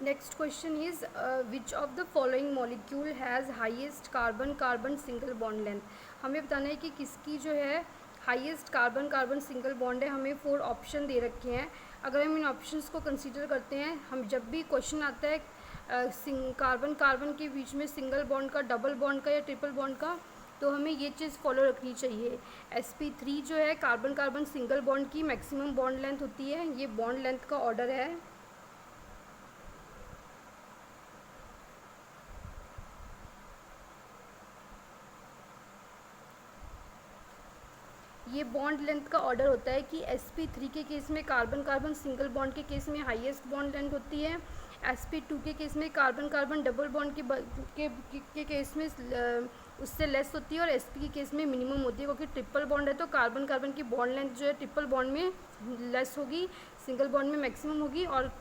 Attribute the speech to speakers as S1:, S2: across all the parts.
S1: Next question is which of the following molecule has highest carbon carbon single bond length. हमें बताना है कि किसकी जो है highest carbon carbon single bond है। हमें 4 ऑप्शन दे रखे हैं। अगर हम इन ऑप्शंस को कंसीडर करते हैं, हम जब भी क्वेश्चन आता है कार्बन कार्बन के बीच में सिंगल बॉन्ड का, डबल बॉन्ड का या ट्रिपल बॉन्ड का, तो हमें ये चीज़ फॉलो रखनी चाहिए। sp3 जो है कार्बन कार्बन सिंगल बॉन्ड की मैक्सिमम बॉन्ड लेंथ होती है। ये बॉन्ड लेंथ का ऑर्डर है। ये बॉन्ड लेंथ का ऑर्डर होता है कि sp3 के केस में कार्बन कार्बन सिंगल बॉन्ड के केस में हाईएस्ट बॉन्ड लेंथ होती है। sp2 के केस में कार्बन कार्बन डबल बॉन्ड के केस में उससे लेस होती है, और sp के केस में मिनिमम होती है, क्योंकि ट्रिपल बॉन्ड है तो कार्बन कार्बन की बॉन्ड लेंथ जो है ट्रिपल बॉन्ड में लेस होगी, सिंगल बॉन्ड में मैक्सिमम होगी, और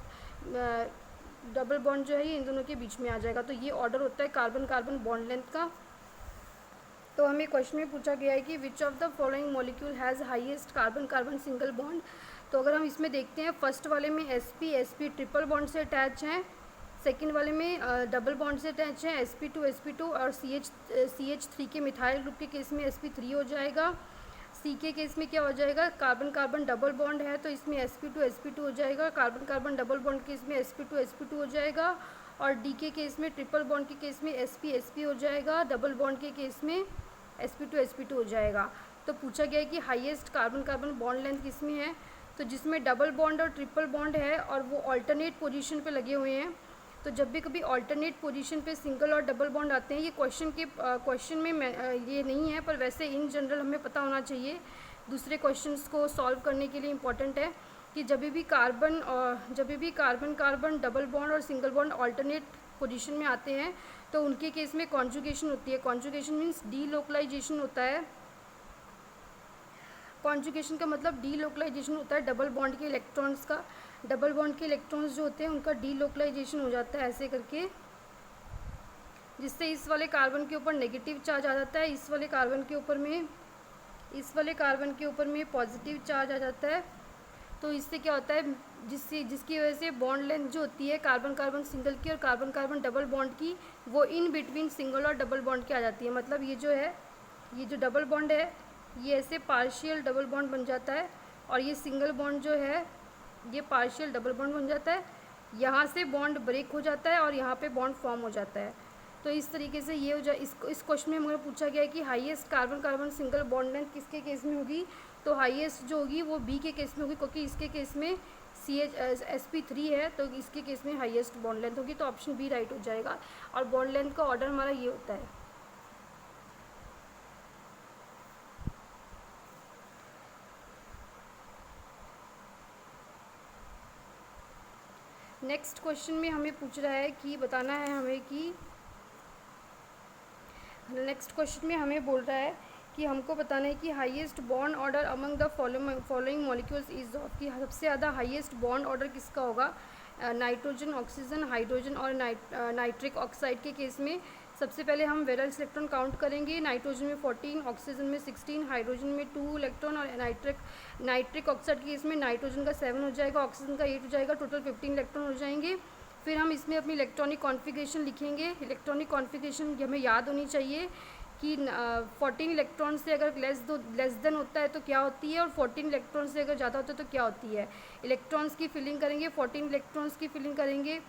S1: डबल बॉन्ड जो है ये इन दोनों के बीच में आ जाएगा। तो ये ऑर्डर होता है कार्बन कार्बन बॉन्ड लेंथ का। तो हमें क्वेश्चन में पूछा गया है कि which of the following molecule has highest carbon carbon single bond. तो अगर हम इसमें देखते हैं, फर्स्ट वाले में sp ट्रिपल बॉन्ड से अटैच हैं, सेकंड वाले में डबल बॉन्ड से अटैच है sp2 और CH3 के मिथाइल ग्रुप के केस में sp3 हो जाएगा। C के केस में क्या हो जाएगा, कार्बन कार्बन डबल बॉन्ड है तो इसमें sp2 हो जाएगा, कार्बन कार्बन डबल बॉन्ड के केस में sp2 हो जाएगा, और D के केस में ट्रिपल बॉन्ड के केस में sp हो जाएगा, डबल बॉन्ड के केस में sp2 हो जाएगा। तो पूछा गया है कि highest carbon carbon bond length किस में है। तो जिसमें डबल बॉन्ड और ट्रिपल बॉन्ड है और वो ऑल्टरनेट पोजीशन पे लगे हुए हैं, तो जब भी कभी ऑल्टरनेट पोजीशन पे सिंगल और डबल बॉन्ड आते हैं, ये क्वेश्चन में ये नहीं है, पर वैसे इन जनरल हमें पता होना चाहिए, दूसरे क्वेश्चंस को सॉल्व करने के लिए इम्पॉर्टेंट है कि जब भी कार्बन कार्बन डबल बॉन्ड और सिंगल बॉन्ड ऑल्टरनेट पोजीशन में आते हैं तो उनके केस में कॉन्जुगेशन होती है। कॉन्जुगेशन मीन्स डीलोकलाइजेशन होता है। कॉन्जुगेशन का मतलब डीलोकलाइजेशन होता है डबल बॉन्ड के इलेक्ट्रॉन्स का। डबल बॉन्ड के इलेक्ट्रॉन्स जो होते हैं उनका डीलोकलाइजेशन हो जाता है ऐसे करके, जिससे इस वाले कार्बन के ऊपर नेगेटिव चार्ज आ जाता है, इस वाले कार्बन के ऊपर में पॉजिटिव चार्ज आ जाता है। तो इससे क्या होता है, जिसकी वजह से बॉन्ड लेंथ जो होती है कार्बन कार्बन सिंगल की और कार्बन कार्बन डबल बॉन्ड की, वो इन बिटवीन सिंगल और डबल बॉन्ड की आ जाती है। मतलब ये जो डबल बॉन्ड है ये ऐसे पार्शियल डबल बॉन्ड बन जाता है, और ये सिंगल बॉन्ड जो है ये पार्शियल डबल बॉन्ड बन जाता है। यहाँ से बॉन्ड ब्रेक हो जाता है और यहाँ पे बॉन्ड फॉर्म हो जाता है। तो इस तरीके से ये हो जाए। इस क्वेश्चन में मुझे पूछा गया है कि highest carbon carbon single bond length किसके केस में होगी। तो हाईएस्ट जो होगी वो बी के केस में होगी, क्योंकि इसके केस में sp3 है, तो इसके केस में हाईएस्ट बॉन्ड लेंथ होगी। तो ऑप्शन बी राइट हो जाएगा, और बॉन्ड लेंथ का ऑर्डर हमारा ये होता है। नेक्स्ट क्वेश्चन में हमें पूछ रहा है कि बताना है हमें कि नेक्स्ट क्वेश्चन में हमें बोल रहा है कि हमको बताना है कि highest bond order among the following molecules is of, कि सबसे ज़्यादा हाईएस्ट बॉन्ड ऑर्डर किसका होगा। नाइट्रोजन, ऑक्सीजन, हाइड्रोजन और नाइट्रिक ऑक्साइड के केस में सबसे पहले हम वैलेंस इलेक्ट्रॉन काउंट करेंगे। नाइट्रोजन में 14, ऑक्सीजन में 16, हाइड्रोजन में 2 इलेक्ट्रॉन, और नाइट्रिक ऑक्साइड के केस में नाइट्रोजन का 7 हो जाएगा, ऑक्सीजन का 8 हो जाएगा, टोटल 15 इलेक्ट्रॉन हो जाएंगे। फिर हम इसमें अपनी इलेक्ट्रॉनिक कॉन्फ़िगरेशन लिखेंगे। इलेक्ट्रॉनिक कॉन्फ़िगरेशन हमें याद होनी चाहिए कि 14 इलेक्ट्रॉन से अगर लेस देन होता है तो क्या होती है, और 14 इलेक्ट्रॉन से अगर ज़्यादा होता है तो क्या होती है। इलेक्ट्रॉन्स की फिलिंग करेंगे, 14 इलेक्ट्रॉन्स की फिलिंग करेंगे।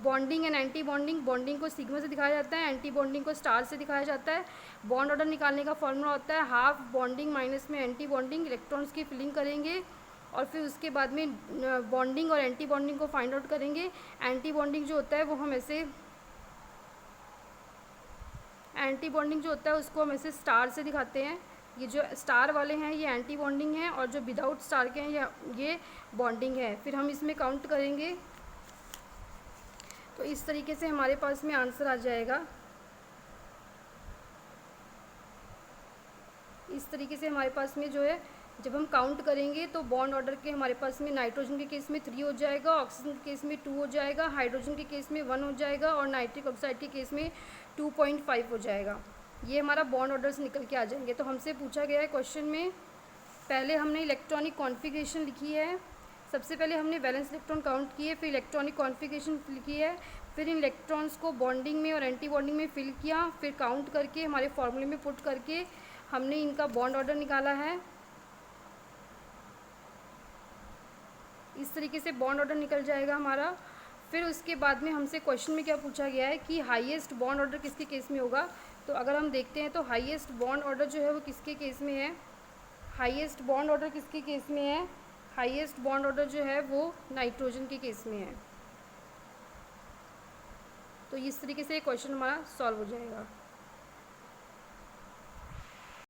S1: Bonding and anti bonding, bonding को सिग्मा से दिखाया जाता है, एंटी बॉन्डिंग को स्टार से दिखाया जाता है। बॉन्ड ऑर्डर निकालने का फॉर्मूला होता है हाफ बॉन्डिंग माइनस में एंटी बॉन्डिंग। इलेक्ट्रॉन्स की फिलिंग करेंगे और फिर उसके बाद में बॉन्डिंग और एंटी बॉन्डिंग को फाइंड आउट करेंगे। एंटी बॉन्डिंग जो होता है वो हम ऐसे उसको हम ऐसे स्टार से दिखाते हैं। ये जो स्टार वाले हैं ये एंटी बॉन्डिंग है, और जो विदाउट स्टार के हैं ये बॉन्डिंग है। फिर हम इसमें काउंट करेंगे तो इस तरीके से हमारे पास में आंसर आ जाएगा। इस तरीके से हमारे पास में जो है जब हम काउंट करेंगे तो बॉन्ड ऑर्डर के हमारे पास में नाइट्रोजन के केस में 3 हो जाएगा, ऑक्सीजन के केस में 2 हो जाएगा, हाइड्रोजन के केस में 1 हो जाएगा, और नाइट्रिक ऑक्साइड के केस में 2.5 हो जाएगा। ये हमारा बॉन्ड ऑर्डर से निकल के आ जाएंगे। तो हमसे पूछा गया है क्वेश्चन में, पहले हमने इलेक्ट्रॉनिक कॉन्फ़िगरेशन लिखी है, सबसे पहले हमने वैलेंस इलेक्ट्रॉन काउंट किए, फिर इलेक्ट्रॉनिक कॉन्फ़िगरेशन फिल की है, फिर इन इलेक्ट्रॉन्स को बॉन्डिंग में और एंटी बॉन्डिंग में फिल किया, फिर काउंट करके हमारे फॉर्मूले में पुट करके हमने इनका बॉन्ड ऑर्डर निकाला है। इस तरीके से बॉन्ड ऑर्डर निकल जाएगा हमारा। फिर उसके बाद में हमसे क्वेश्चन में क्या पूछा गया है कि हाईएस्ट बॉन्ड ऑर्डर किसके केस में होगा। तो अगर हम देखते हैं तो हाईएस्ट बॉन्ड ऑर्डर जो है वो किसके केस में है, हाईएस्ट बॉन्ड ऑर्डर किसके केस में है, हाईएस्ट बॉन्ड ऑर्डर जो है वो नाइट्रोजन के केस में है। तो इस तरीके से क्वेश्चन हमारा सॉल्व हो जाएगा।